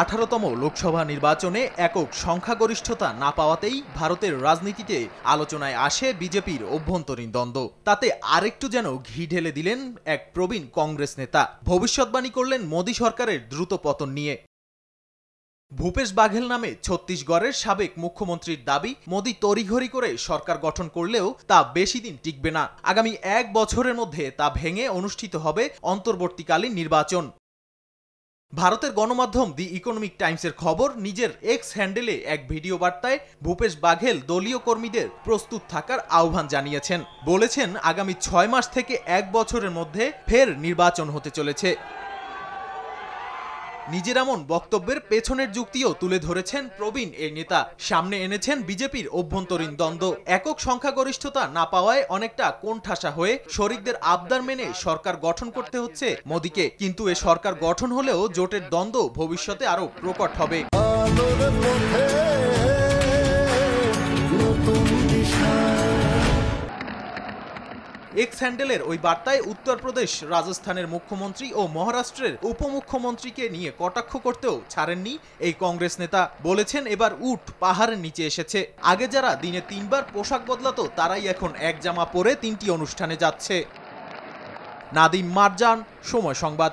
18তম লোকসভা নির্বাচনে একক সংখ্যাগরিষ্ঠতা না পাওয়াতেই ভারতের রাজনীতিতে আলোচনায় আসে বিজেপির অভ্যন্তরীণ দ্বন্দ্ব। তাতে আরেকটু যেন ঘি ঢেলে দিলেন এক প্রবীণ কংগ্রেস নেতা। ভবিষ্যৎবাণী করলেন মোদী সরকারের দ্রুত পতন নিয়ে। ভূপেশ বাঘেল নামে ছত্তিশগড়ের সাবেক মুখ্যমন্ত্রীর দাবি, মোদী তড়িঘড়ি করে সরকার গঠন করলেও তা বেশি দিন টিকবে না। আগামী 1 বছরের মধ্যে তা ভেঙে অনুষ্ঠিত হবে অন্তর্বর্তীকালীন নির্বাচন। ভারতের গণমাধ্যম দি ইকোনমিক টাইমসের খবর, নিজের এক্স হ্যান্ডেলে এক ভিডিও বার্তায় ভূপেশ বাঘেল দলীয় কর্মীদের প্রস্তুত থাকার আহ্বান জানিয়েছেন। বলেছেন, আগামী 6 মাস থেকে 1 বছরের মধ্যে ফের নির্বাচন হতে চলেছে। নিজের এমন বক্তব্যের পেছনের যুক্তিও তুলে ধরেছেন প্রবীণ এই নেতা। সামনে এনেছেন বিজেপির অভ্যন্তরীণ দ্বন্দ্ব। একক সংখ্যাগরিষ্ঠতা না পাওয়ায় অনেকটা কোণঠাসা হয়ে শরিকদের আবদার মেনে সরকার গঠন করতে হচ্ছে মোদীকে। কিন্তু এ সরকার গঠন হলেও জোটের দ্বন্দ্ব ভবিষ্যতে আরো প্রকট হবে। এক্স হ্যান্ডেলের ওই বার্তায় উত্তরপ্রদেশ, রাজস্থানের মুখ্যমন্ত্রী ও মহারাষ্ট্রের উপমুখ্যমন্ত্রীকে নিয়ে কটাক্ষ করতেও ছাড়েননি এই কংগ্রেস নেতা। বলেছেন, এবার উট পাহাড়ের নিচে এসেছে। আগে যারা দিনে 3 বার পোশাক বদলাতো তারাই এখন এক জামা পরে 3টি অনুষ্ঠানে যাচ্ছে। নাদিম মারজান, সময় সংবাদ।